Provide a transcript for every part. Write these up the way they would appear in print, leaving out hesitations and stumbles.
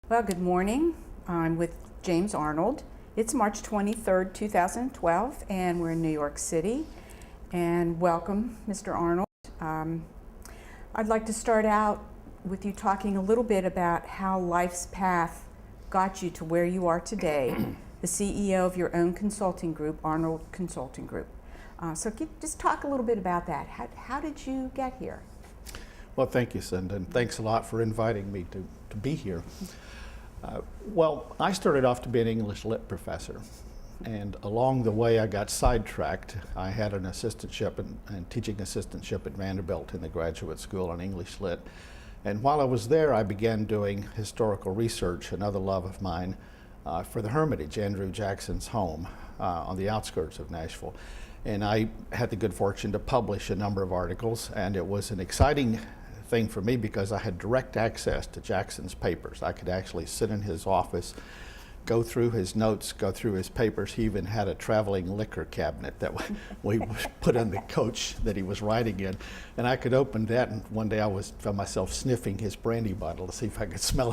Well, good morning. I'm with James Arnold. It's March 23rd, 2012, and we're in New York City. And welcome, Mr. Arnold. I'd like to start out with you talking a little bit about how life's path got you to where you are today, the CEO of your own consulting group, Arnold Consulting Group. Just talk a little bit about that. How did you get here? Well, thank you, Cinda, and thanks a lot for inviting me to be here. Well, I started off to be an English lit professor, and along the way I got sidetracked. I had an assistantship and teaching assistantship at Vanderbilt in the graduate school on English lit, and while I was there I began doing historical research, another love of mine, for the Hermitage, Andrew Jackson's home on the outskirts of Nashville. And I had the good fortune to publish a number of articles, and it was an exciting thing for me because I had direct access to Jackson's papers. I could actually sit in his office, go through his notes, go through his papers. He even had a traveling liquor cabinet that we put on the coach that he was riding in. And I could open that, and one day I found myself sniffing his brandy bottle to see if I could smell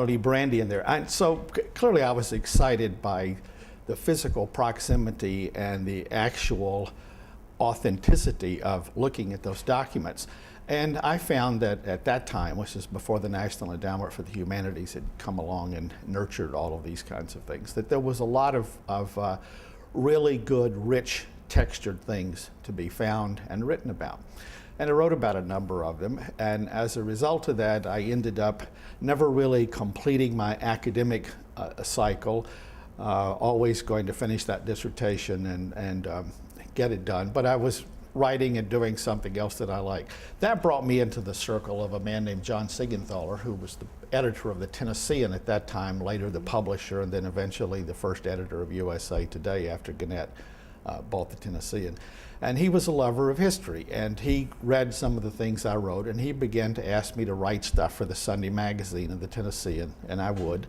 any brandy in there. And so clearly I was excited by the physical proximity and the actual authenticity of looking at those documents. And I found that at that time, which is before the National Endowment for the Humanities had come along and nurtured all of these kinds of things, that there was a lot of really good, rich, textured things to be found and written about. And I wrote about a number of them, and as a result of that, I ended up never really completing my academic cycle, always going to finish that dissertation and get it done. But I was writing and doing something else that I like. That brought me into the circle of a man named John Siegenthaler, who was the editor of the Tennessean at that time, later the publisher, and then eventually the first editor of USA Today after Gannett bought the Tennessean. And he was a lover of history, and he read some of the things I wrote, and he began to ask me to write stuff for the Sunday magazine of the Tennessean, and I would.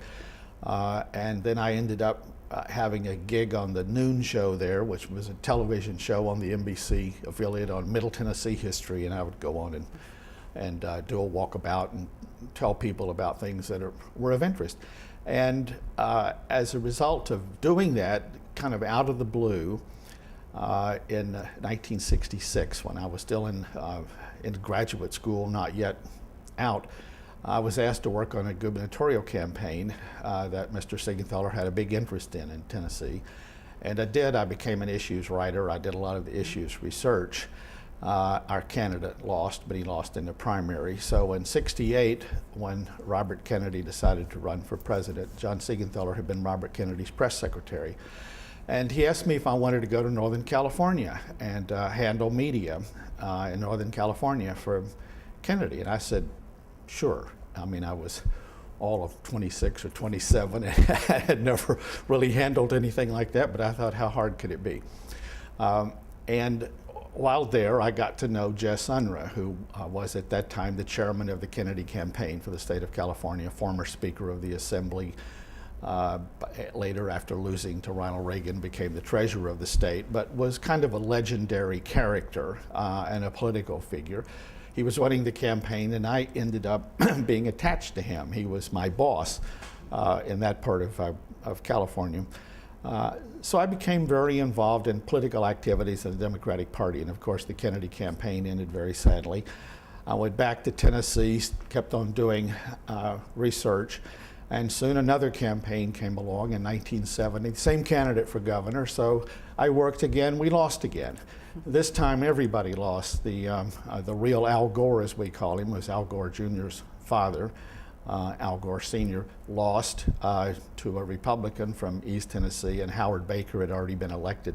And then I ended up having a gig on the noon show there, which was a television show on the NBC affiliate on Middle Tennessee history, and I would go on and do a walkabout and tell people about things that were of interest. And as a result of doing that, kind of out of the blue, in 1966, when I was still in graduate school, not yet out, I was asked to work on a gubernatorial campaign that Mr. Siegenthaler had a big interest in Tennessee. And I did. I became an issues writer. I did a lot of the issues research. Our candidate lost, but he lost in the primary. So in '68, when Robert Kennedy decided to run for president, John Siegenthaler had been Robert Kennedy's press secretary. And he asked me if I wanted to go to Northern California and handle media in Northern California for Kennedy. And I said, sure. I mean, I was all of 26 or 27 and I had never really handled anything like that, but I thought, how hard could it be? And while there, I got to know Jess Unruh, who was at that time the chairman of the Kennedy campaign for the state of California, former Speaker of the Assembly. Later, after losing to Ronald Reagan, became the treasurer of the state, but was kind of a legendary character and a political figure. He was running the campaign, and I ended up being attached to him. He was my boss in that part of California. So I became very involved in political activities in the Democratic Party, and of course the Kennedy campaign ended very sadly. I went back to Tennessee, kept on doing research, and soon another campaign came along in 1970, same candidate for governor, so I worked again, we lost again. This time everybody lost. The real Al Gore, as we call him, was Al Gore Jr.'s father. Al Gore Sr. lost to a Republican from East Tennessee, and Howard Baker had already been elected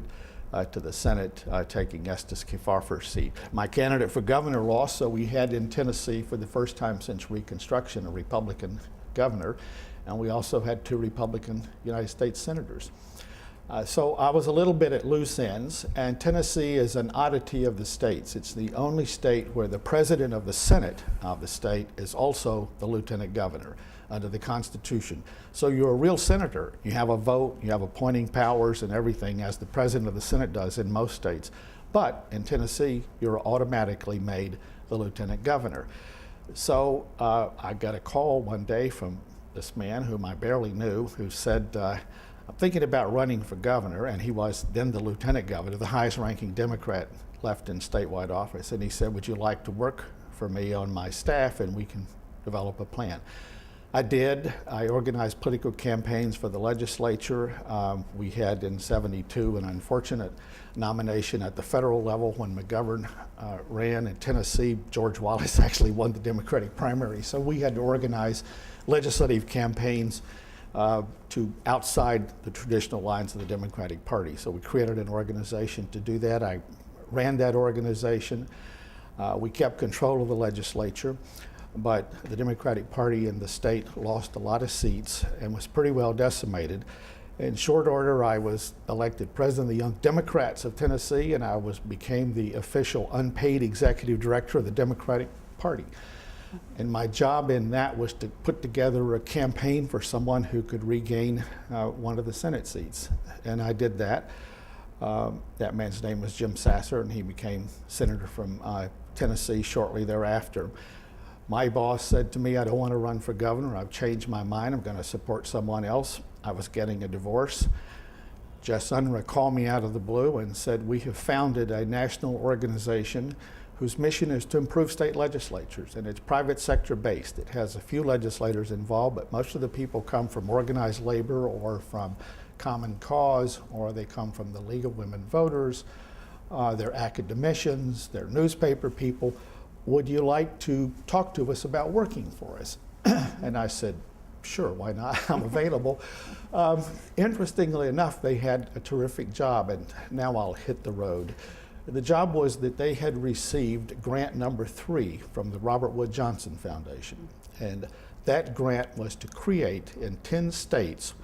to the Senate, taking Estes Kefauver's seat. My candidate for governor lost, so we had in Tennessee, for the first time since Reconstruction, a Republican governor, and we also had 2 Republican United States senators. So I was a little bit at loose ends, and Tennessee is an oddity of the states. It's the only state where the president of the Senate of the state is also the lieutenant governor under the Constitution. So you're a real senator. You have a vote, you have appointing powers and everything, as the president of the Senate does in most states. But in Tennessee, you're automatically made the lieutenant governor. So I got a call one day from this man whom I barely knew, who said, I'm thinking about running for governor, and he was then the lieutenant governor, the highest ranking Democrat left in statewide office, and he said, would you like to work for me on my staff and we can develop a plan? I did. I organized political campaigns for the legislature. We had in '72 an unfortunate nomination at the federal level when McGovern ran in Tennessee. George Wallace actually won the Democratic primary. So we had to organize legislative campaigns to outside the traditional lines of the Democratic Party. So we created an organization to do that. I ran that organization. We kept control of the legislature. But the Democratic Party in the state lost a lot of seats and was pretty well decimated. In short order, I was elected president of the Young Democrats of Tennessee, and I became the official unpaid executive director of the Democratic Party. And my job in that was to put together a campaign for someone who could regain one of the Senate seats. And I did that. That man's name was Jim Sasser, and he became senator from Tennessee shortly thereafter. My boss said to me, I don't want to run for governor. I've changed my mind. I'm going to support someone else. I was getting a divorce. Jess Unruh called me out of the blue and said, we have founded a national organization whose mission is to improve state legislatures, and it's private sector based. It has a few legislators involved, but most of the people come from organized labor or from Common Cause, or they come from the League of Women Voters. They're academicians, they're newspaper people. Would you like to talk to us about working for us? And I said, sure, why not? I'm available. Interestingly enough, they had a terrific job, and now I'll hit the road. The job was that they had received grant number 3 from the Robert Wood Johnson Foundation. And that grant was to create in 10 states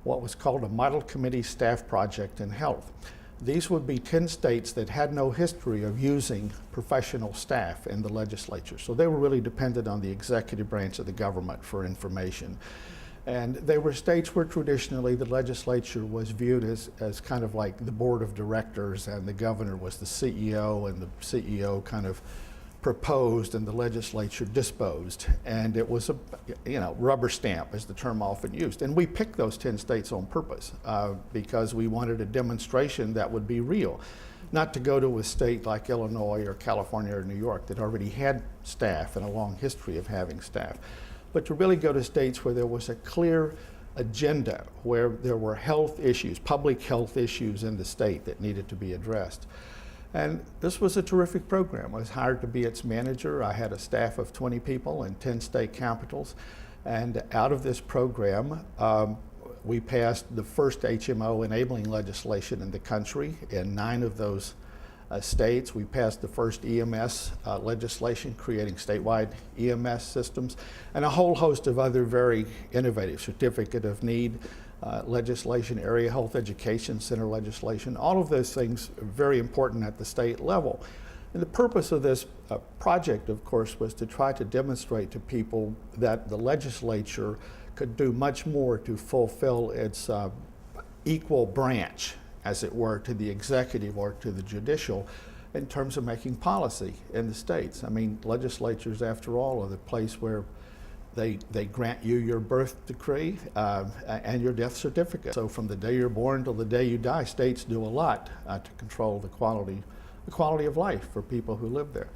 what was called a Model Committee Staff Project in Health. These would be 10 states that had no history of using professional staff in the legislature. So they were really dependent on the executive branch of the government for information. And they were states where traditionally the legislature was viewed as kind of like the board of directors, and the governor was the CEO, and the CEO kind of proposed and the legislature disposed. And it was a, rubber stamp is the term often used. And we picked those 10 states on purpose because we wanted a demonstration that would be real. Not to go to a state like Illinois or California or New York that already had staff and a long history of having staff, but to really go to states where there was a clear agenda, where there were health issues, public health issues in the state that needed to be addressed. And this was a terrific program. I was hired to be its manager. I had a staff of 20 people in 10 state capitals. And out of this program, we passed the first HMO enabling legislation in the country in 9 of those states. We passed the first EMS legislation, creating statewide EMS systems, and a whole host of other very innovative certificate of need legislation, area health education center legislation. All of those things are very important at the state level. And the purpose of this project, of course, was to try to demonstrate to people that the legislature could do much more to fulfill its equal branch, as it were, to the executive or to the judicial in terms of making policy in the states. I mean, legislatures, after all, are the place where they grant you your birth decree and your death certificate. So from the day you're born till the day you die, states do a lot to control the quality of life for people who live there.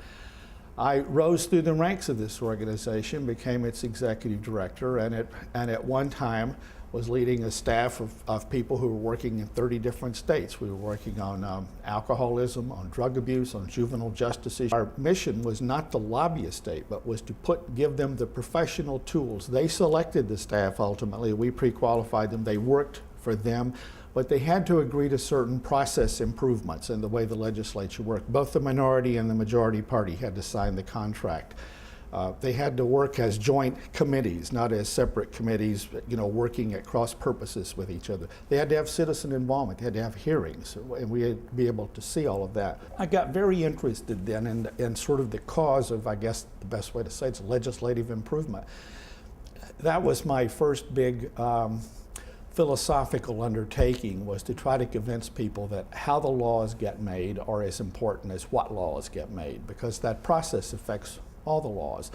I rose through the ranks of this organization, became its executive director, and at one time was leading a staff of people who were working in 30 different states. We were working on alcoholism, on drug abuse, on juvenile justice issues. Our mission was not to lobby a state, but was to give them the professional tools. They selected the staff ultimately. We pre-qualified them. They worked for them, but they had to agree to certain process improvements in the way the legislature worked. Both the minority and the majority party had to sign the contract. They had to work as joint committees, not as separate committees, working at cross purposes with each other. They had to have citizen involvement. They had to have hearings, and we had to be able to see all of that. I got very interested then in sort of the cause of, I guess the best way to say it's legislative improvement. That was my first big philosophical undertaking, was to try to convince people that how the laws get made are as important as what laws get made, because that process affects all the laws.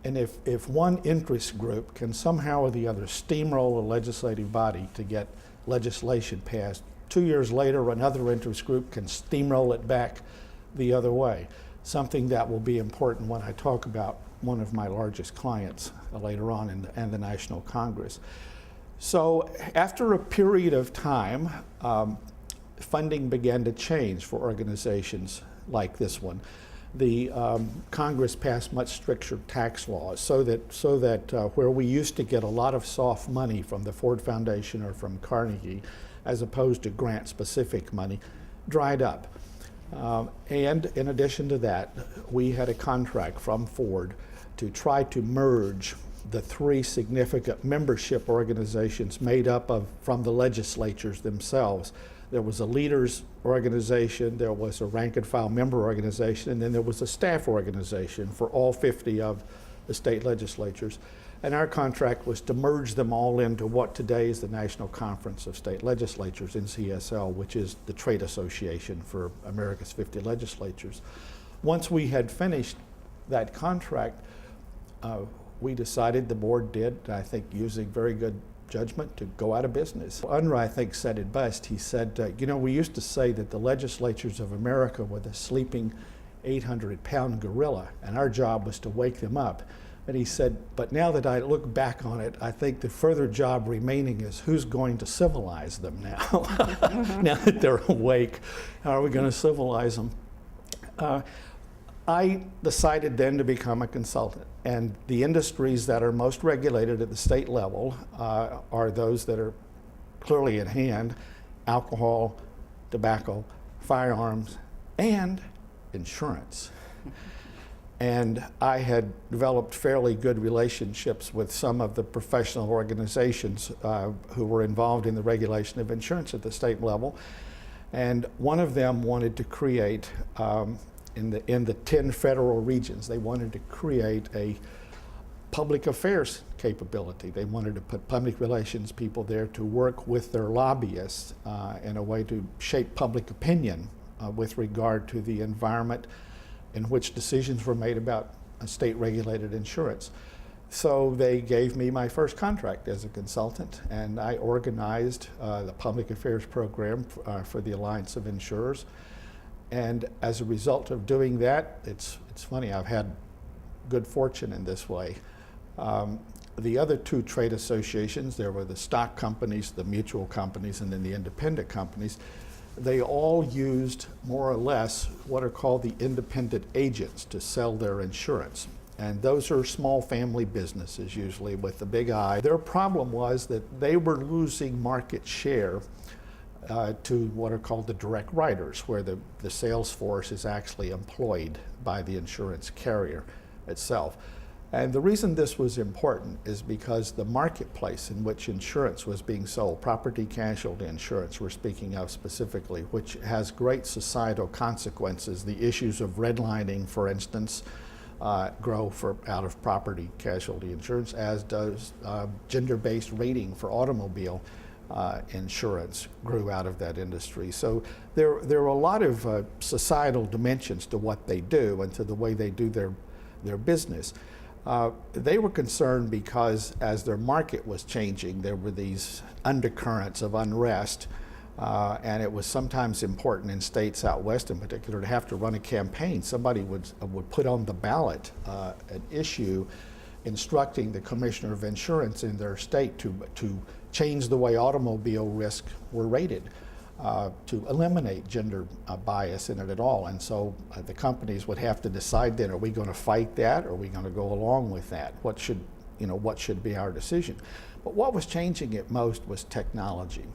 And if one interest group can somehow or the other steamroll a legislative body to get legislation passed, 2 years later another interest group can steamroll it back the other way. Something that will be important when I talk about one of my largest clients later on in the National Congress. So after a period of time, funding began to change for organizations like this one. The Congress passed much stricter tax laws so that where we used to get a lot of soft money from the Ford Foundation or from Carnegie, as opposed to grant-specific money, dried up. And in addition to that, we had a contract from Ford to try to merge the three significant membership organizations made up of from the legislatures themselves. There was a leaders organization, there was a rank and file member organization, and then there was a staff organization for all 50 of the state legislatures. And our contract was to merge them all into what today is the National Conference of State Legislatures, NCSL, which is the trade association for America's 50 legislatures. Once we had finished that contract, we decided, the board did, I think using very good judgment, to go out of business. Unruh, I think, said it best. He said, you know, we used to say that the legislatures of America were the sleeping 800-pound gorilla, and our job was to wake them up. And he said, but now that I look back on it, I think the further job remaining is who's going to civilize them now? Now that they're awake, how are we going to civilize them? I decided then to become a consultant. And the industries that are most regulated at the state level are those that are clearly at hand: alcohol, tobacco, firearms, and insurance. And I had developed fairly good relationships with some of the professional organizations who were involved in the regulation of insurance at the state level. And one of them wanted to create, in the 10 federal regions, they wanted to create a public affairs capability. They wanted to put public relations people there to work with their lobbyists in a way to shape public opinion with regard to the environment in which decisions were made about state-regulated insurance. So they gave me my first contract as a consultant, and I organized the public affairs program for the Alliance of Insurers. And as a result of doing that, it's funny, I've had good fortune in this way. The other two trade associations, there were the stock companies, the mutual companies, and then the independent companies. They all used more or less what are called the independent agents to sell their insurance. And those are small family businesses, usually with the big I. Their problem was that they were losing market share to what are called the direct writers, where the sales force is actually employed by the insurance carrier itself. And the reason this was important is because the marketplace in which insurance was being sold, property casualty insurance we're speaking of specifically, which has great societal consequences. The issues of redlining, for instance, grow out of property casualty insurance, as does gender-based rating for automobile insurance grew out of that industry. So there are a lot of societal dimensions to what they do and to the way they do their business. They were concerned because as their market was changing, there were these undercurrents of unrest, and it was sometimes important in states out west in particular to have to run a campaign. Somebody would put on the ballot an issue instructing the commissioner of insurance in their state to change the way automobile risks were rated, to eliminate gender bias in it at all. And so the companies would have to decide then, are we going to fight that, or are we going to go along with that? What should be our decision? But what was changing it most was technology.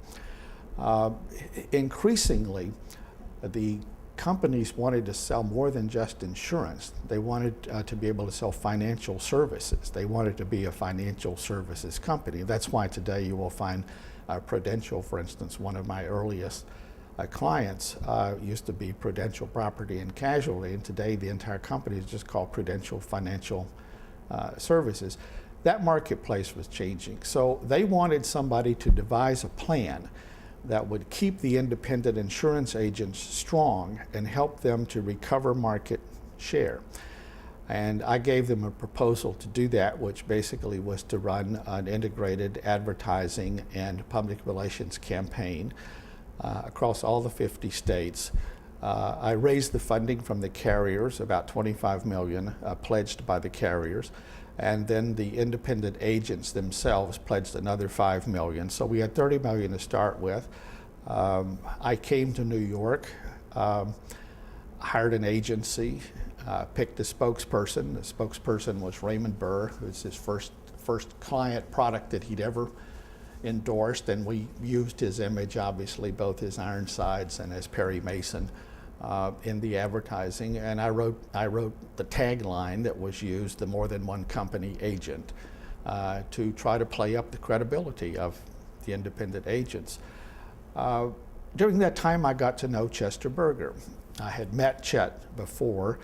Increasingly, the companies wanted to sell more than just insurance. They wanted to be able to sell financial services. They wanted to be a financial services company. That's why today you will find Prudential, for instance, one of my earliest clients, used to be Prudential Property and Casualty, and today the entire company is just called Prudential Financial Services. That marketplace was changing. So they wanted somebody to devise a plan that would keep the independent insurance agents strong and help them to recover market share. And I gave them a proposal to do that, which basically was to run an integrated advertising and public relations campaign across all the 50 states. I raised the funding from the carriers, about $25 million, pledged by the carriers, and then the independent agents themselves pledged another $5 million. So we had $30 million to start with. I came to New York, hired an agency, picked a spokesperson. The spokesperson was Raymond Burr, who's his first client product that he'd ever endorsed, and we used his image, obviously, both as Ironsides and as Perry Mason in the advertising. And I wrote the tagline that was used, the more than one company agent, to try to play up the credibility of the independent agents. During that time, I got to know Chester Berger. I had met Chet before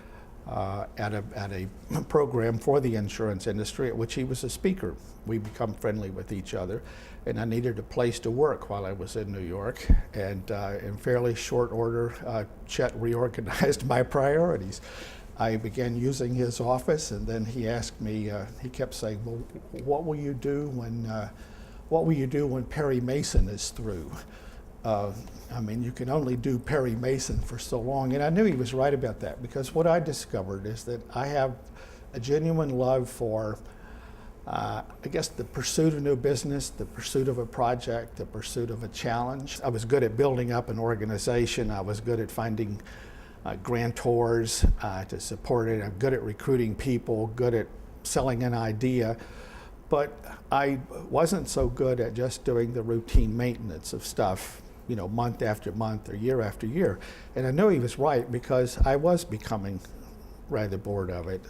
at a program for the insurance industry at which he was a speaker. We become friendly with each other, and I needed a place to work while I was in New York. And in fairly short order, Chet reorganized my priorities. I began using his office, and then he asked me, he kept saying, well, what will you do when Perry Mason is through? I mean, you can only do Perry Mason for so long. And I knew he was right about that, because what I discovered is that I have a genuine love for, I guess, the pursuit of new business, the pursuit of a project, the pursuit of a challenge. I was good at building up an organization. I was good at finding grantors to support it. I'm good at recruiting people, good at selling an idea. But I wasn't so good at just doing the routine maintenance of stuff, you know, month after month or year after year. And I knew he was right, because I was becoming rather bored of it.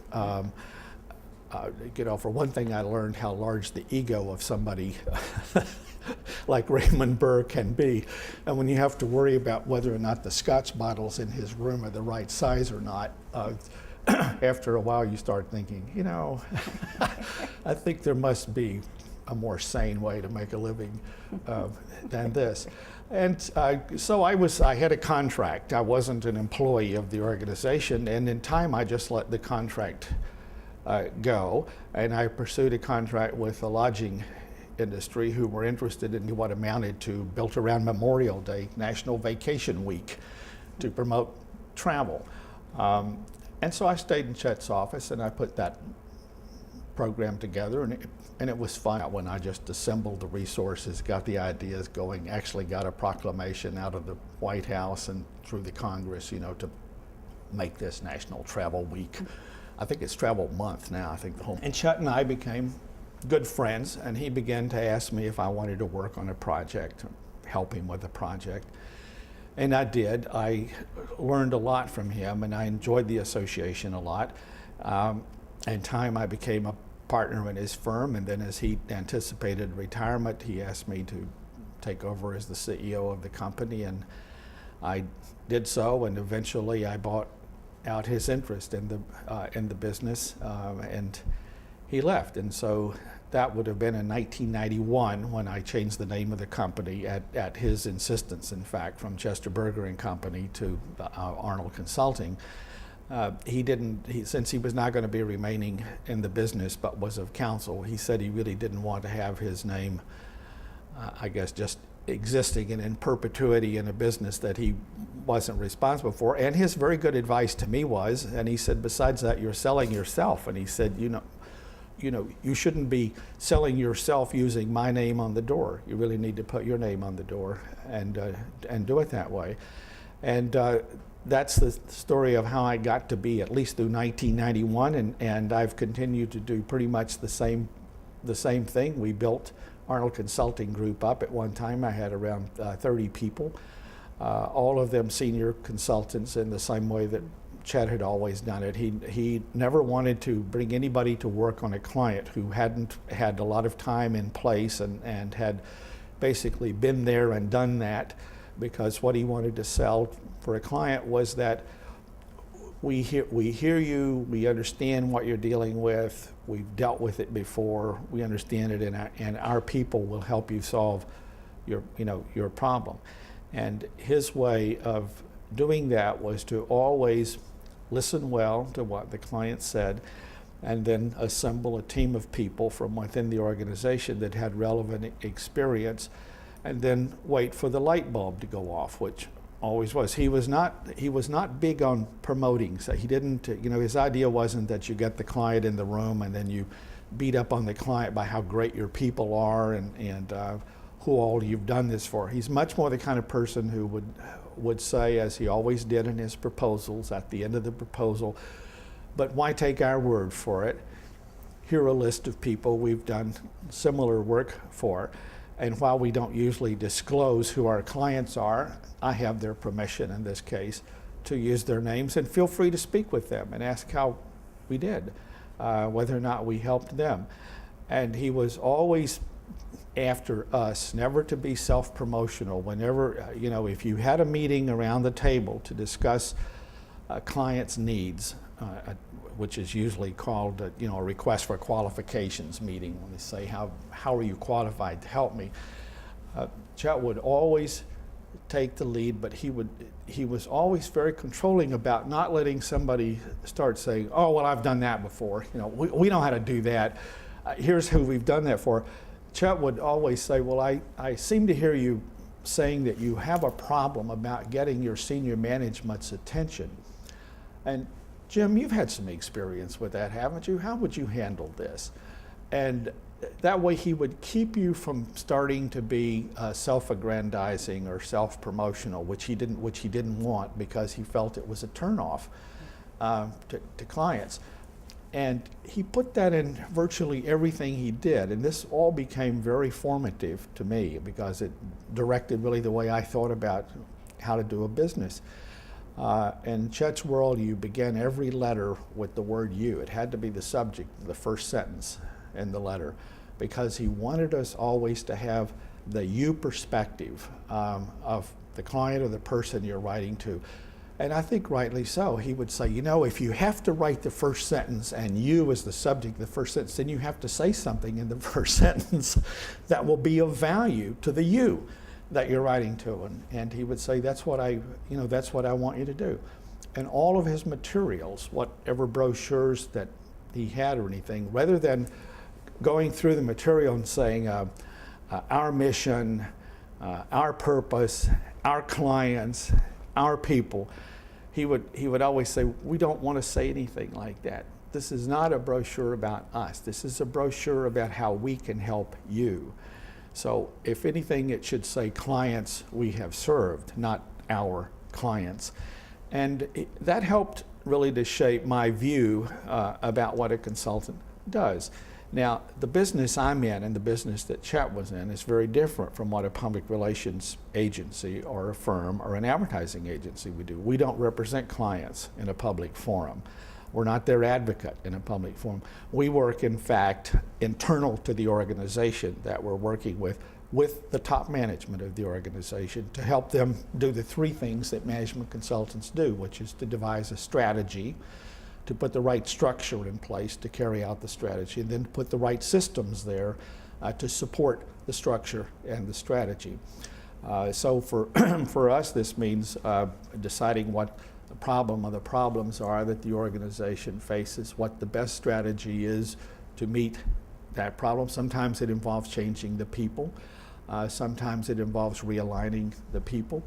You know, for one thing, I learned how large the ego of somebody like Raymond Burr can be. And when you have to worry about whether or not the scotch bottles in his room are the right size or not, after a while you start thinking, you know, I think there must be a more sane way to make a living than this. And so I had a contract. I wasn't an employee of the organization, and in time I just let the contract go, and I pursued a contract with a lodging industry who were interested in what amounted to, built around Memorial Day, National Vacation Week, to promote travel. And so I stayed in Chet's office, and I put that program together, and it was fun when I just assembled the resources, got the ideas going, actually got a proclamation out of the White House and through the Congress, you know, to make this National Travel Week. I think it's Travel Month now, I think the whole. And Chet and I became good friends, and he began to ask me if I wanted to work on a project, help him with a project. And I did. I learned a lot from him, and I enjoyed the association a lot. In time, I became a partner in his firm, and then as he anticipated retirement, he asked me to take over as the CEO of the company, and I did so, and eventually I bought out his interest in the business, and he left. And so that would have been in 1991 when I changed the name of the company at his insistence, in fact, from Chester Berger and Company to Arnold Consulting. Since he was not going to be remaining in the business but was of counsel, he said he really didn't want to have his name, I guess, just existing and in perpetuity in a business that he wasn't responsible for. And his very good advice to me was, and he said, besides that, you're selling yourself. And he said, you shouldn't be selling yourself using my name on the door. You really need to put your name on the door and do it that way. And that's the story of how I got to be, at least through 1991, and I've continued to do pretty much the same thing. We built Arnold Consulting Group up. At one time I had around 30 people, all of them senior consultants in the same way that Chet had always done it. He never wanted to bring anybody to work on a client who hadn't had a lot of time in place and had basically been there and done that, because what he wanted to sell for a client was that we hear you, we understand what you're dealing with, we've dealt with it before, we understand it, and our people will help you solve your problem. And his way of doing that was to always listen well to what the client said, and then assemble a team of people from within the organization that had relevant experience, and then wait for the light bulb to go off, which always was. He was not big on promoting. So he didn't, his idea wasn't that you get the client in the room and then you beat up on the client by how great your people are and who all you've done this for. He's much more the kind of person who would say, as he always did in his proposals, at the end of the proposal, but why take our word for it? Here are a list of people we've done similar work for. And while we don't usually disclose who our clients are, I have their permission in this case to use their names, and feel free to speak with them and ask how we did, whether or not we helped them. And he was always after us, never to be self-promotional. Whenever, if you had a meeting around the table to discuss a client's needs, which is usually called a request for qualifications meeting, when they say, how are you qualified to help me? Chet would always take the lead, but he was always very controlling about not letting somebody start saying, oh, well, I've done that before. We know how to do that. Here's who we've done that for. Chet would always say, well, I seem to hear you saying that you have a problem about getting your senior management's attention. And Jim, you've had some experience with that, haven't you? How would you handle this? And that way he would keep you from starting to be self-aggrandizing or self-promotional, which he didn't want, because he felt it was a turnoff to clients. And he put that in virtually everything he did, and this all became very formative to me because it directed really the way I thought about how to do a business. In Chet's world, you began every letter with the word you. It had to be the subject, the first sentence in the letter, because he wanted us always to have the you perspective of the client or the person you're writing to. And I think rightly so. He would say, if you have to write the first sentence and you as the subject of the first sentence, then you have to say something in the first sentence that will be of value to the you that you're writing to. And he would say, that's what I want you to do. And all of his materials, whatever brochures that he had or anything, rather than going through the material and saying, our mission, our purpose, our clients, our people, he would always say, we don't want to say anything like that. This is not a brochure about us. This is a brochure about how we can help you. So if anything, it should say clients we have served, not our clients. And that helped really to shape my view about what a consultant does. Now, the business I'm in and the business that Chet was in is very different from what a public relations agency or a firm or an advertising agency would do. We don't represent clients in a public forum. We're not their advocate in a public forum. We work, in fact, internal to the organization that we're working with the top management of the organization to help them do the three things that management consultants do, which is to devise a strategy, to put the right structure in place to carry out the strategy, and then to put the right systems there to support the structure and the strategy. So for us, this means deciding what the problem or the problems are that the organization faces, what the best strategy is to meet that problem. Sometimes it involves changing the people. Sometimes it involves realigning the people.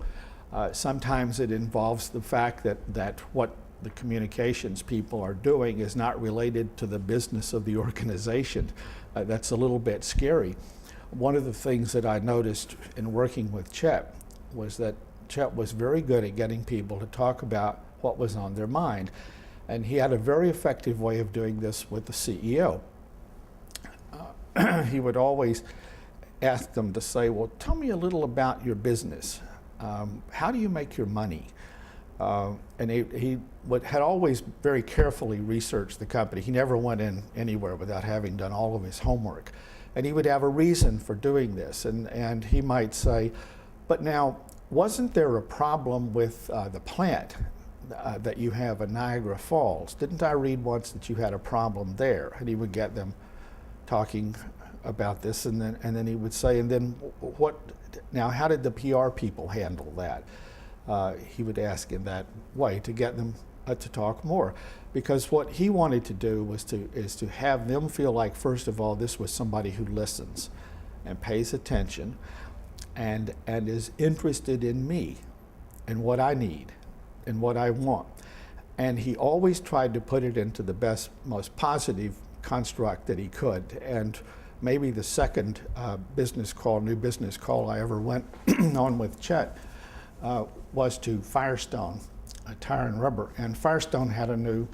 Sometimes it involves the fact that what the communications people are doing is not related to the business of the organization. That's a little bit scary. One of the things that I noticed in working with Chet was that Chet was very good at getting people to talk about what was on their mind. And he had a very effective way of doing this with the CEO. He would always ask them to say, well, tell me a little about your business. How do you make your money? And he had always very carefully researched the company. He never went in anywhere without having done all of his homework. And he would have a reason for doing this. And he might say, but now, wasn't there a problem with the plant that you have in Niagara Falls? Didn't I read once that you had a problem there? And he would get them talking about this, and then he would say, and then what? Now, how did the PR people handle that? He would ask in that way to get them to talk more, because what he wanted to do was to have them feel like, first of all, this was somebody who listens and pays attention and is interested in me and what I need and what I want. And he always tried to put it into the best, most positive construct that he could. And maybe the second new business call I ever went on with Chet was to Firestone Tire and Rubber. And Firestone had a new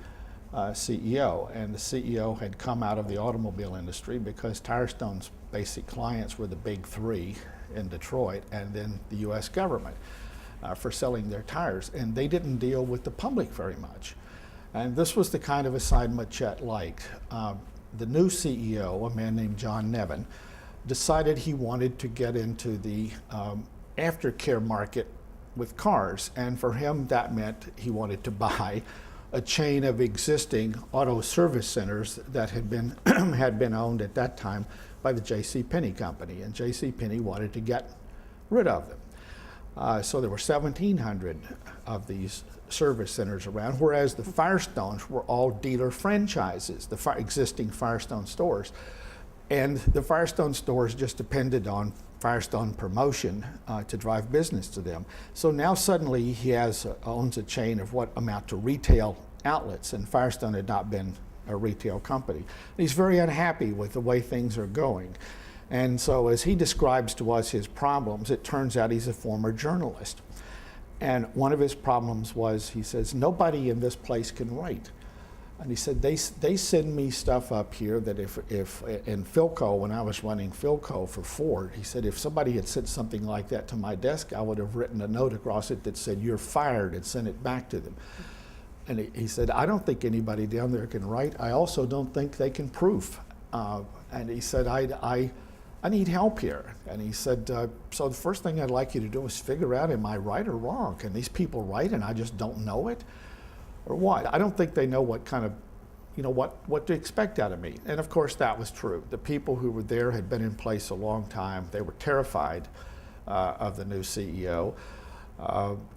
CEO, and the CEO had come out of the automobile industry because Firestone's basic clients were the big three in Detroit and then the US government for selling their tires. And they didn't deal with the public very much. And this was the kind of assignment Chet liked. The new CEO, a man named John Nevin, decided he wanted to get into the aftercare market with cars. And for him, that meant he wanted to buy a chain of existing auto service centers that had been had been owned at that time by the J.C. Penney company, and J.C. Penney wanted to get rid of them. So there were 1,700 of these service centers around, whereas the Firestones were all dealer franchises, the existing Firestone stores. And the Firestone stores just depended on Firestone promotion to drive business to them. So now suddenly he owns a chain of what amount to retail outlets, and Firestone had not been a retail company. And he's very unhappy with the way things are going. And so as he describes to us his problems, it turns out he's a former journalist. And one of his problems was, he says, nobody in this place can write. And he said, they send me stuff up here that if in Philco, when I was running Philco for Ford, he said, if somebody had sent something like that to my desk, I would have written a note across it that said, "You're fired," and sent it back to them. And he said, I don't think anybody down there can write. I also don't think they can proof. And he said, I need help here. And he said, so the first thing I'd like you to do is figure out, am I right or wrong? Can these people write and I just don't know it? Or what? I don't think they know what kind of, what to expect out of me. And of course that was true. The people who were there had been in place a long time. They were terrified of the new CEO.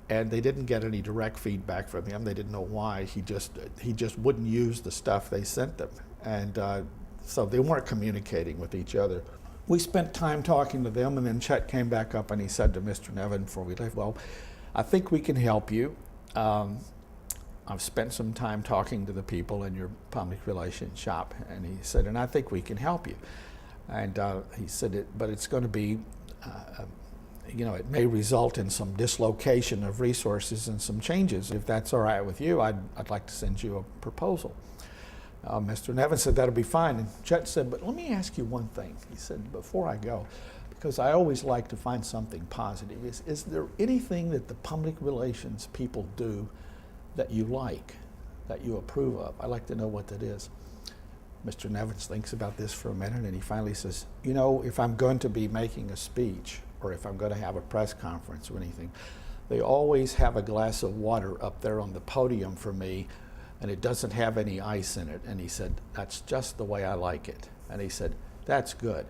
And they didn't get any direct feedback from him. They didn't know why. He just wouldn't use the stuff they sent them. And so they weren't communicating with each other. We spent time talking to them, and then Chet came back up and he said to Mr. Nevin before we left, well, I think we can help you. I've spent some time talking to the people in your public relations shop, and he said, and I think we can help you. And he said, but it's going to be, it may result in some dislocation of resources and some changes. If that's all right with you, I'd like to send you a proposal. Mr. Nevin said, that'll be fine. And Chet said, but let me ask you one thing. He said, before I go, because I always like to find something positive. Is there anything that the public relations people do that you like, that you approve of? I'd like to know what that is. Mr. Nevins thinks about this for a minute, and he finally says, if I'm going to be making a speech, or if I'm going to have a press conference or anything, they always have a glass of water up there on the podium for me, and it doesn't have any ice in it. And he said, that's just the way I like it. And he said, that's good.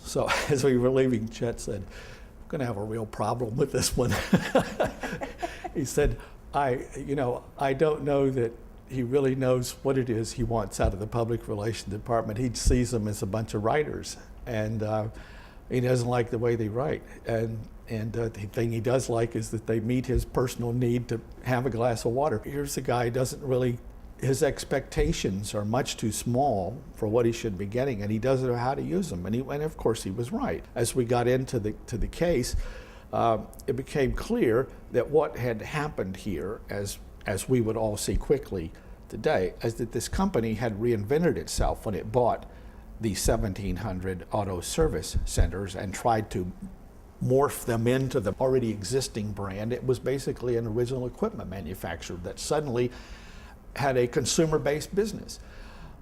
So as we were leaving, Chet said, I'm going to have a real problem with this one. He said, I don't know that he really knows what it is he wants out of the public relations department. He sees them as a bunch of writers, and he doesn't like the way they write. And the thing he does like is that they meet his personal need to have a glass of water. Here's a guy who doesn't really, his expectations are much too small for what he should be getting, and he doesn't know how to use them. And of course he was right. As we got into the case, it became clear that what had happened here, as we would all see quickly today, is that this company had reinvented itself when it bought the 1,700 auto service centers and tried to morph them into the already existing brand. It was basically an original equipment manufacturer that suddenly had a consumer-based business.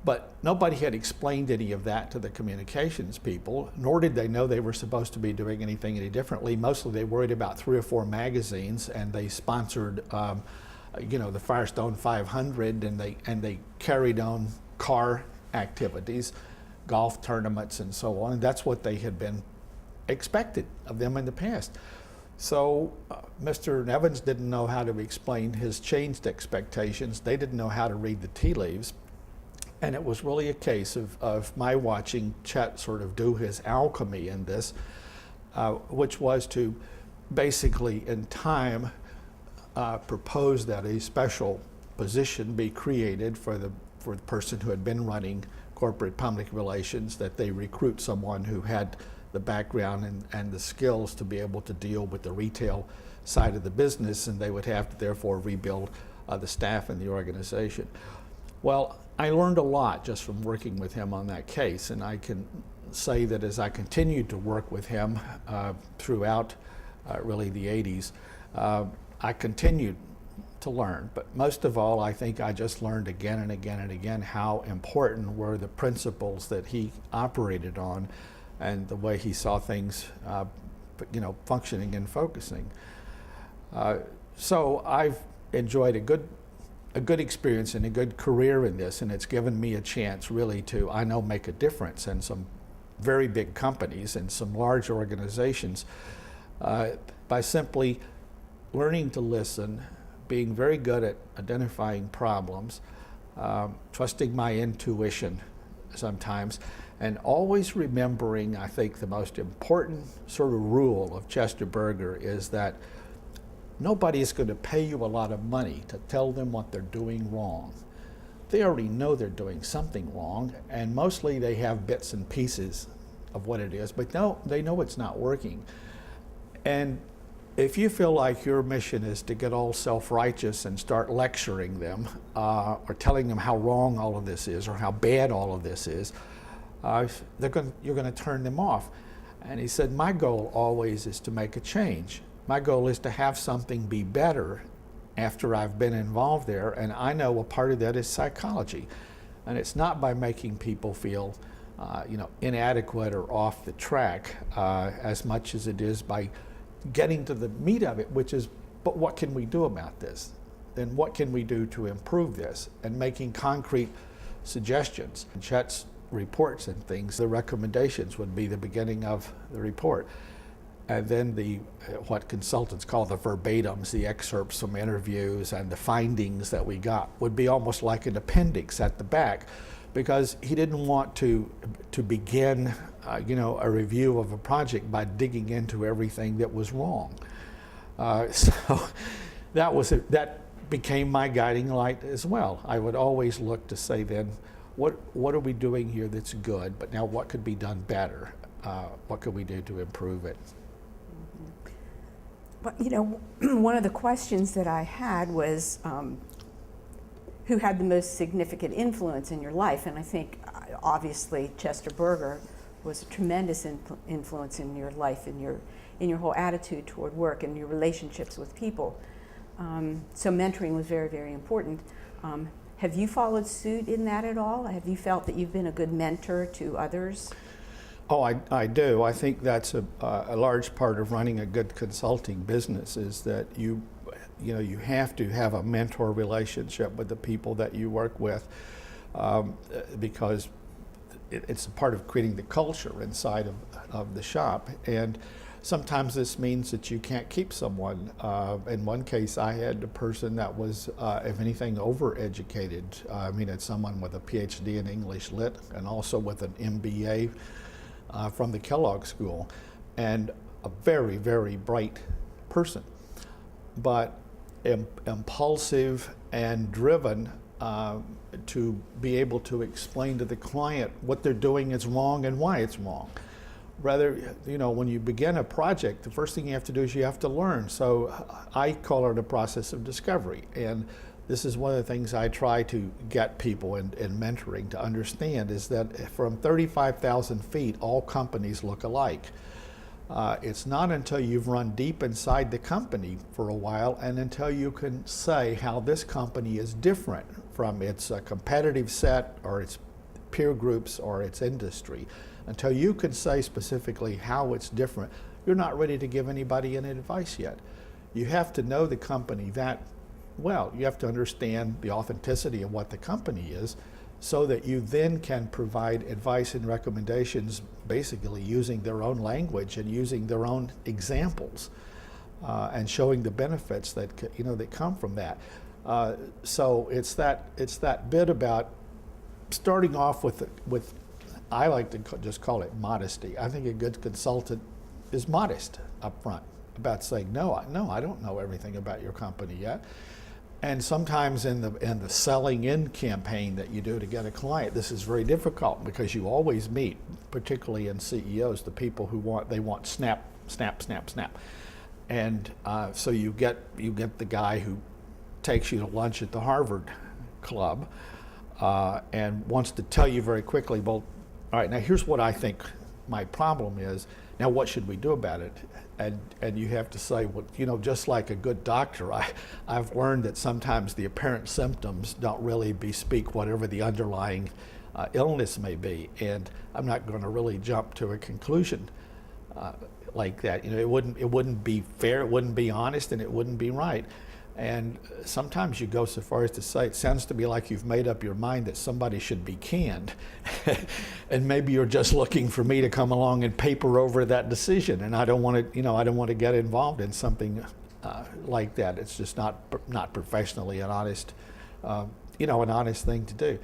But nobody had explained any of that to the communications people, nor did they know they were supposed to be doing anything any differently. Mostly they worried about 3 or 4 magazines, and they sponsored the Firestone 500, and they carried on car activities, golf tournaments and so on. And that's what they had been expected of them in the past. So Mr. Evans didn't know how to explain his changed expectations. They didn't know how to read the tea leaves. And it was really a case of my watching Chet sort of do his alchemy in this, which was to basically in time propose that a special position be created for the person who had been running corporate public relations, that they recruit someone who had the background and the skills to be able to deal with the retail side of the business, and they would have to therefore rebuild the staff in the organization. Well, I learned a lot just from working with him on that case, and I can say that as I continued to work with him throughout really the 80s, I continued to learn, but most of all, I think I just learned again and again and again how important were the principles that he operated on and the way he saw things, functioning and focusing. So I've enjoyed a good experience and a good career in this, and it's given me a chance really to, I know, make a difference in some very big companies and some large organizations by simply learning to listen, being very good at identifying problems, trusting my intuition sometimes, and always remembering, I think the most important sort of rule of Chester Berger is that nobody is going to pay you a lot of money to tell them what they're doing wrong. They already know they're doing something wrong, and mostly they have bits and pieces of what it is, but no, they know it's not working. And if you feel like your mission is to get all self-righteous and start lecturing them or telling them how wrong all of this is or how bad all of this is, you're going to turn them off. And he said, my goal always is to make a change. My goal is to have something be better after I've been involved there, and I know a part of that is psychology. And it's not by making people feel inadequate or off the track as much as it is by getting to the meat of it, which is, but what can we do about this? Then what can we do to improve this? And making concrete suggestions. Chet's reports and things, the recommendations would be the beginning of the report. And then what consultants call the verbatims, the excerpts from interviews and the findings that we got would be almost like an appendix at the back, because he didn't want to begin a review of a project by digging into everything that was wrong. So that became my guiding light as well. I would always look to say then, what are we doing here that's good, but now what could be done better? What could we do to improve it? But one of the questions that I had was who had the most significant influence in your life? And I think obviously Chester Berger was a tremendous influence in your life, in your whole attitude toward work and your relationships with people. So mentoring was very, very important. Have you followed suit in that at all? Have you felt that you've been a good mentor to others? Oh, I do. I think that's a large part of running a good consulting business is that you have to have a mentor relationship with the people that you work with because it's a part of creating the culture inside of the shop. And sometimes this means that you can't keep someone. In one case, I had a person that was, if anything, overeducated. It's someone with a PhD in English Lit and also with an MBA from the Kellogg School, and a very, very bright person, but impulsive and driven to be able to explain to the client what they're doing is wrong and why it's wrong. Rather, when you begin a project, the first thing you have to do is you have to learn. So I call it a process of discovery. And this is one of the things I try to get people in mentoring to understand is that from 35,000 feet, all companies look alike. It's not until you've run deep inside the company for a while and until you can say how this company is different from its competitive set or its peer groups or its industry. Until you can say specifically how it's different, you're not ready to give anybody any advice yet. You have to know the company that well. You have to understand the authenticity of what the company is so that you then can provide advice and recommendations basically using their own language and using their own examples. and showing the benefits that that come from that. So it's that bit about starting off with I like to just call it modesty. I think a good consultant is modest up front about saying, no, I don't know everything about your company yet. And sometimes in the selling in campaign that you do to get a client, this is very difficult because you always meet, particularly in CEOs, the people who want snap, snap, snap, snap. And so you get the guy who takes you to lunch at the Harvard Club and wants to tell you very quickly, well, all right, now here's what I think my problem is. Now what should we do about it? And you have to say, well, just like a good doctor, I've learned that sometimes the apparent symptoms don't really bespeak whatever the underlying illness may be. And I'm not going to really jump to a conclusion like that. It wouldn't be fair, it wouldn't be honest, and it wouldn't be right. And sometimes you go so far as to say, it sounds to me like you've made up your mind that somebody should be canned. And maybe you're just looking for me to come along and paper over that decision. And I don't want to get involved in something like that. It's just not professionally an honest, an honest thing to do.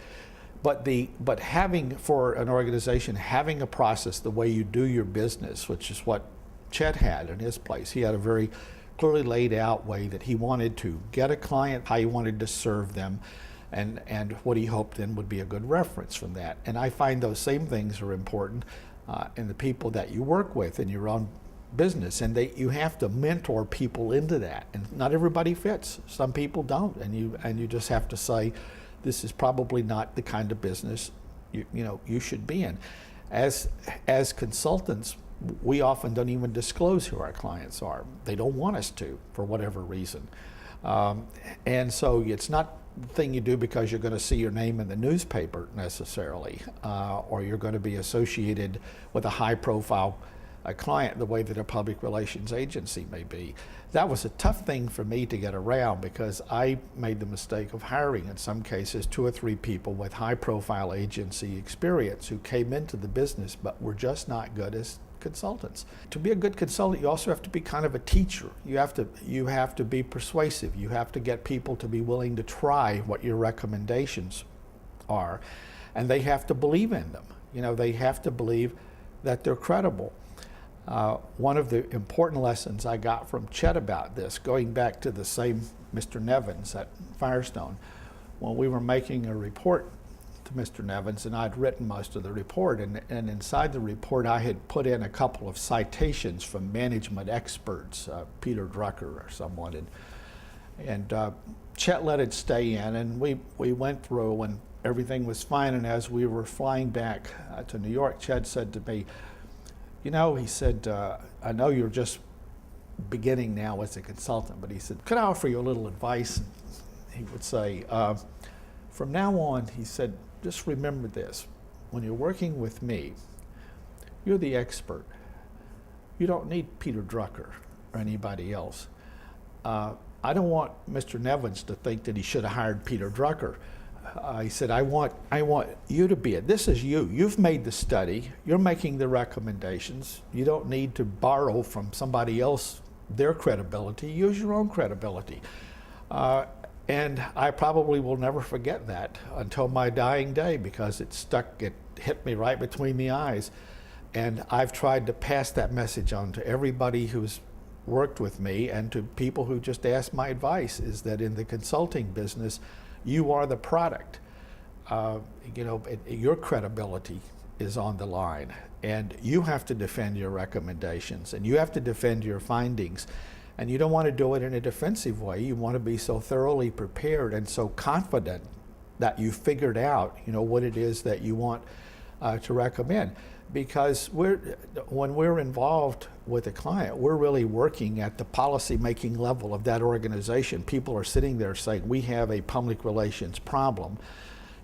But having, for an organization, having a process the way you do your business, which is what Chet had in his place. He had a very clearly laid out way that he wanted to get a client, how he wanted to serve them, and what he hoped then would be a good reference from that. And I find those same things are important in the people that you work with in your own business, and you have to mentor people into that. And not everybody fits. Some people don't, and you just have to say, this is probably not the kind of business you should be in. As consultants, we often don't even disclose who our clients are. They don't want us to, for whatever reason. And so it's not the thing you do because you're going to see your name in the newspaper necessarily, or you're going to be associated with a high-profile client the way that a public relations agency may be. That was a tough thing for me to get around because I made the mistake of hiring, in some cases, 2 or 3 people with high-profile agency experience who came into the business but were just not good as consultants. To be a good consultant, you also have to be kind of a teacher. You have to be persuasive. You have to get people to be willing to try what your recommendations are, and they have to believe in them. They have to believe that they're credible. One of the important lessons I got from Chet about this, going back to the same Mr. Nevins at Firestone, when we were making a report to Mr. Nevins, and I'd written most of the report, and inside the report I had put in a couple of citations from management experts, Peter Drucker or someone, and Chet let it stay in, and we went through, and everything was fine. And as we were flying back to New York, Chet said to me, he said, I know you're just beginning now as a consultant, but he said, could I offer you a little advice? And he would say, from now on, he said, just remember this. When you're working with me, you're the expert. You don't need Peter Drucker or anybody else. I don't want Mr. Nevins to think that he should have hired Peter Drucker. He said, I want you to be it. This is you. You've made the study. You're making the recommendations. You don't need to borrow from somebody else their credibility. Use your own credibility. And I probably will never forget that until my dying day because it hit me right between the eyes. And I've tried to pass that message on to everybody who's worked with me and to people who just ask my advice, is that in the consulting business, you are the product. Your credibility is on the line, and you have to defend your recommendations, and you have to defend your findings. And you don't want to do it in a defensive way. You want to be so thoroughly prepared and so confident that you figured out, what it is that you want to recommend. Because when we're involved with a client, we're really working at the policy-making level of that organization. People are sitting there saying, we have a public relations problem.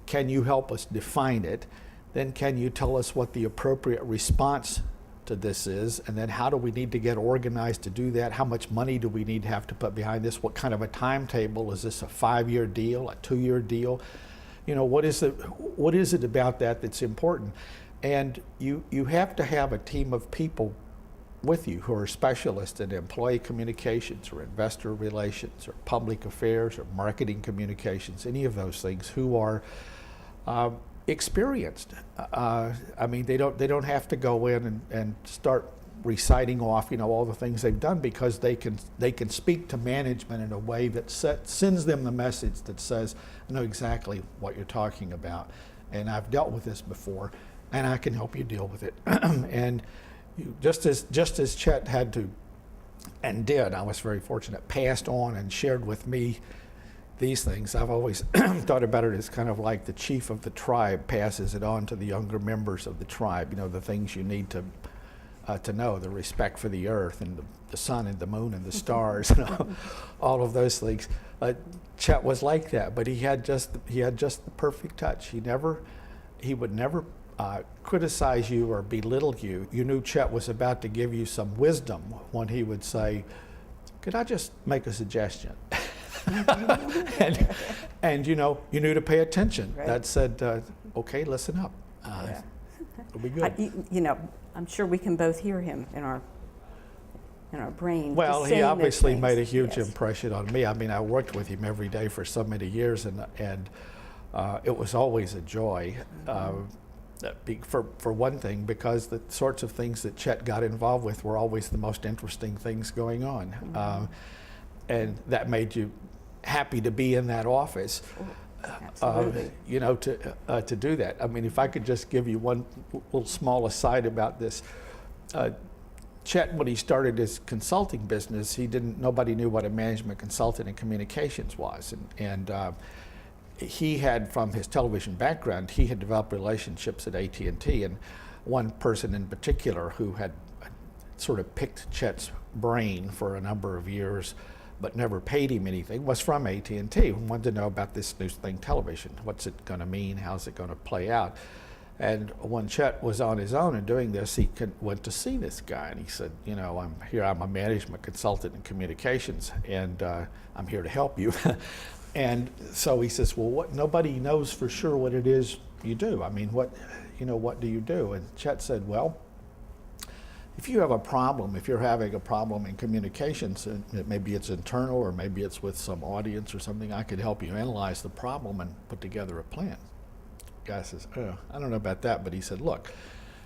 Can you help us define it? Then can you tell us what the appropriate response to this is, and then how do we need to get organized to do that? How much money do we need to have to put behind this? What kind of a timetable? Is this a 5-year deal, a 2-year deal? What is it about that that's important? And you have to have a team of people with you who are specialists in employee communications or investor relations or public affairs or marketing communications, any of those things, who are experienced. I mean, they don't have to go in and start reciting off, all the things they've done, because they can speak to management in a way that sends them the message that says, I know exactly what you're talking about, and I've dealt with this before, and I can help you deal with it. And just as Chet had to, and did, I was very fortunate, passed on and shared with me these things. I've always thought about it as kind of like the chief of the tribe passes it on to the younger members of the tribe, the things you need to know, the respect for the earth and the sun and the moon and the stars, all of those things. Chet was like that, but he had just the perfect touch. He would never criticize you or belittle you. You knew Chet was about to give you some wisdom when he would say, could I just make a suggestion? and you knew to pay attention. Right. That said, okay, listen up. Yeah. It'll be good. I'm sure we can both hear him in our brain. Well, just he saying those obviously things. made a huge Yes. impression on me. I mean, I worked with him every day for so many years, and it was always a joy. For one thing, because the sorts of things that Chet got involved with were always the most interesting things going on, and that made you happy to be in that office. Absolutely. To do that. I mean, if I could just give you one little small aside about this. Chet, when he started his consulting business, nobody knew what a management consultant in communications was. And he had, from his television background, he had developed relationships at AT&T, and one person in particular who had sort of picked Chet's brain for a number of years but never paid him anything, was from AT&T, wanted to know about this new thing, television. What's it going to mean? How's it going to play out? And when Chet was on his own and doing this, he went to see this guy, and he said, I'm a management consultant in communications, and I'm here to help you. And so he says, well, nobody knows for sure what it is you do. I mean, what do you do? And Chet said, well, if you have a problem, if you're having a problem in communications, and maybe it's internal or maybe it's with some audience or something, I could help you analyze the problem and put together a plan. The guy says, I don't know about that, but he said, look,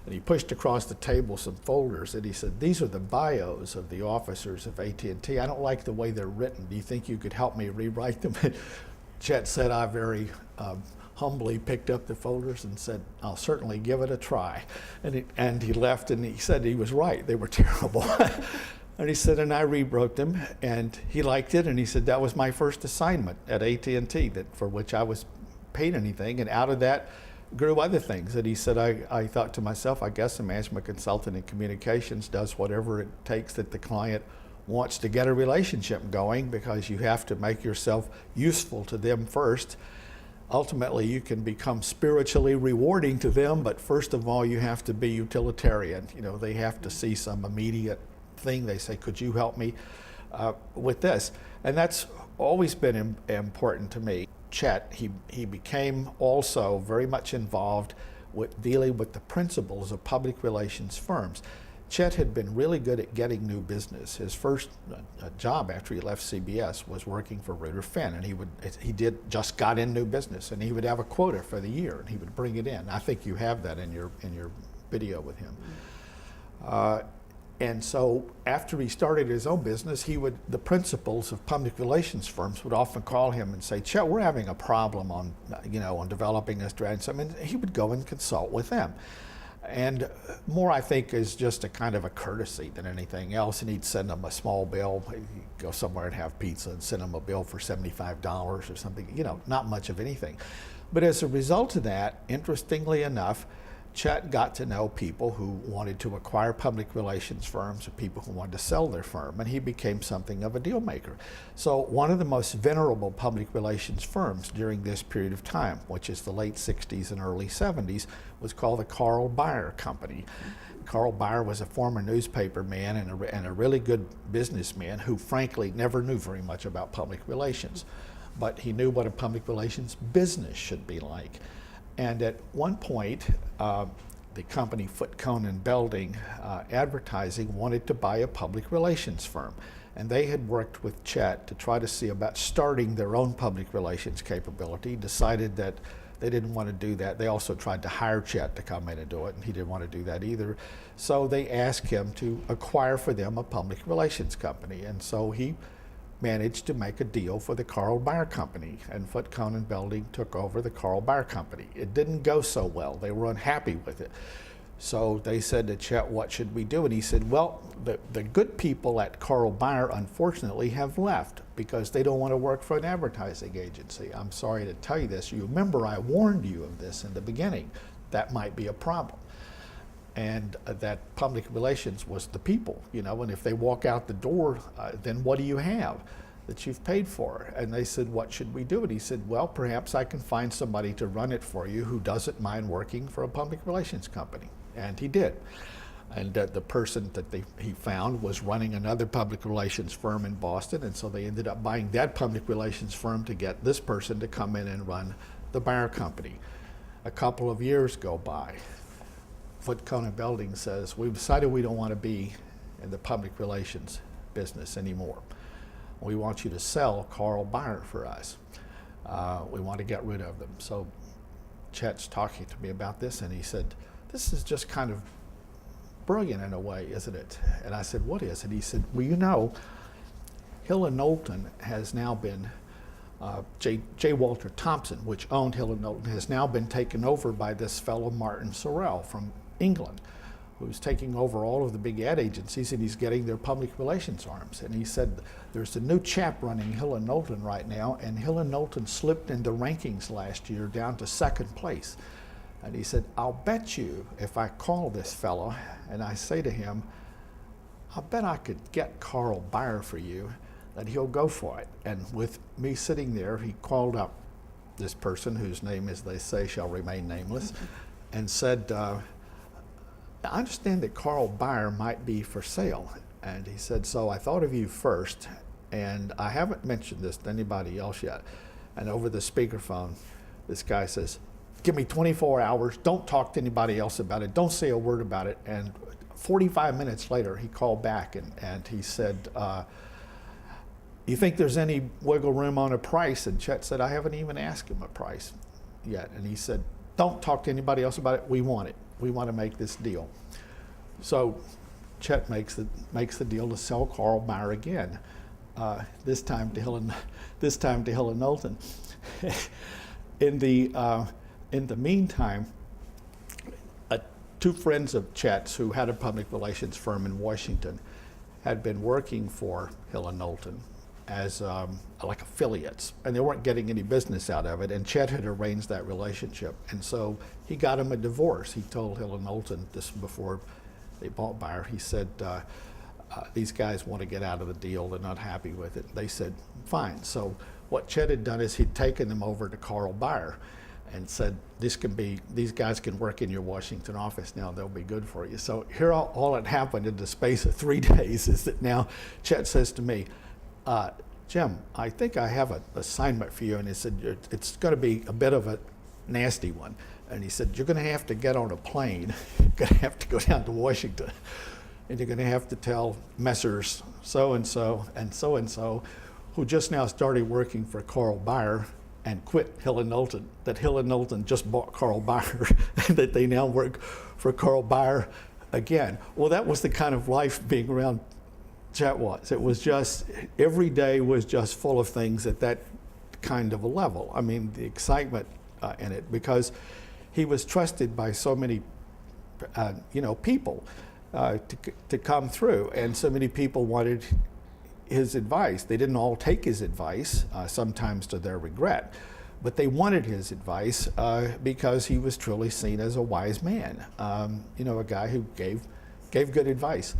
and he pushed across the table some folders, and he said, these are the bios of the officers of AT&T. I don't like the way they're written. Do you think you could help me rewrite them? Chet said, I very humbly picked up the folders and said, I'll certainly give it a try. And he left, and he said he was right. They were terrible. And he said, and I rewrote them, and he liked it, and he said, that was my first assignment at AT&T, for which I was paid anything, and out of that grew other things. And he said, I thought to myself, I guess a management consultant in communications does whatever it takes that the client wants to get a relationship going, because you have to make yourself useful to them first. Ultimately, you can become spiritually rewarding to them, but first of all, you have to be utilitarian. They have to see some immediate thing. They say, could you help me with this? And that's always been important to me. Chet, he became also very much involved with dealing with the principles of public relations firms. Chet had been really good at getting new business. His first job after he left CBS was working for Reuter Finn, and he just got in new business, and he would have a quota for the year, and he would bring it in. I think you have that in your video with him. And so after he started his own business, the principals of public relations firms would often call him and say, Chet, we're having a problem on developing a strategy. I mean, he would go and consult with them. And more, I think, is just a kind of a courtesy than anything else. And he'd send them a small bill. He'd go somewhere and have pizza and send them a bill for $75 or something, not much of anything. But as a result of that, interestingly enough, Chet got to know people who wanted to acquire public relations firms or people who wanted to sell their firm, and he became something of a deal maker. So one of the most venerable public relations firms during this period of time, which is the late 60s and early 70s, was called the Carl Bayer Company. Carl Bayer was a former newspaper man and a really good businessman who frankly never knew very much about public relations, but he knew what a public relations business should be like. And at one point, the company Foot Cone and Belding Advertising wanted to buy a public relations firm. And they had worked with Chet to try to see about starting their own public relations capability, decided that they didn't want to do that. They also tried to hire Chet to come in and do it, and he didn't want to do that either. So they asked him to acquire for them a public relations company. And so he managed to make a deal for the Carl Bayer Company, and Foot Cone and Belding took over the Carl Bayer Company. It didn't go so well. They were unhappy with it. So they said to Chet, what should we do? And he said, well, the good people at Carl Bayer, unfortunately, have left because they don't want to work for an advertising agency. I'm sorry to tell you this. You remember I warned you of this in the beginning. That might be a problem. And that public relations was the people, you know, and if they walk out the door, then what do you have that you've paid for? And they said, what should we do? And he said, well, perhaps I can find somebody to run it for you who doesn't mind working for a public relations company. And he did. And the person that he found was running another public relations firm in Boston, and so they ended up buying that public relations firm to get this person to come in and run the Bayer Company. A couple of years go by. Foot Cone and Belding says, we've decided we don't want to be in the public relations business anymore. We want you to sell Carl Bayer for us. We want to get rid of them. So Chet's talking to me about this, and he said, this is just kind of brilliant in a way, isn't it? And I said, what is? And he said, well, you know, Hill and Knowlton has now been, J. Walter Thompson, which owned Hill and Knowlton, has now been taken over by this fellow Martin Sorrell from England, who's taking over all of the big ad agencies, and he's getting their public relations arms. And he said, there's a new chap running Hill and Knowlton right now, and Hill and Knowlton slipped in the rankings last year down to second place. And he said, I'll bet you if I call this fellow and I say to him, I'll bet I could get Carl Bayer for you, that he'll go for it. And with me sitting there, he called up this person whose name, as they say, shall remain nameless, and said, I understand that Carl Bayer might be for sale. And he said, so I thought of you first, and I haven't mentioned this to anybody else yet. And over the speakerphone, this guy says, give me 24 hours, don't talk to anybody else about it, don't say a word about it. And 45 minutes later, he called back and he said, you think there's any wiggle room on a price? And Chet said, I haven't even asked him a price yet. And he said, don't talk to anybody else about it, we want it. We want to make this deal. So Chet makes the deal to sell Carl Bayer again, this time to Hill and Knowlton. In the meantime, two friends of Chet's who had a public relations firm in Washington had been working for Hill and Knowlton as like affiliates, and they weren't getting any business out of it, and Chet had arranged that relationship, and so he got him a divorce. He told Hill and Knowlton this before they bought Bayer. He said, these guys want to get out of the deal, they're not happy with it. They said, fine. So what Chet had done is he'd taken them over to Carl Bayer and said, these guys can work in your Washington office now, they'll be good for you. So here all that happened in the space of 3 days is that now Chet says to me, Jim, I think I have an assignment for you. And he said, it's going to be a bit of a nasty one. And he said, you're going to have to get on a plane, you're going to have to go down to Washington, and you're going to have to tell Messrs. So-and-so and so-and-so, who just now started working for Carl Bayer and quit Hill and Knowlton, that Hill and Knowlton just bought Carl Bayer, and that they now work for Carl Bayer again. Well, that was the kind of life being around Chet was. It was just, every day was just full of things at that kind of a level. I mean, the excitement in it, because he was trusted by so many, people to come through, and so many people wanted his advice. They didn't all take his advice, sometimes to their regret, but they wanted his advice because he was truly seen as a wise man, a guy who gave good advice.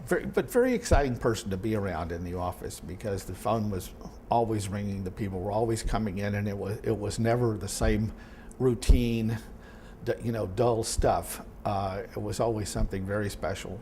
Very exciting person to be around in the office, because the phone was always ringing, the people were always coming in, and it was never the same routine, dull stuff. It was always something very special.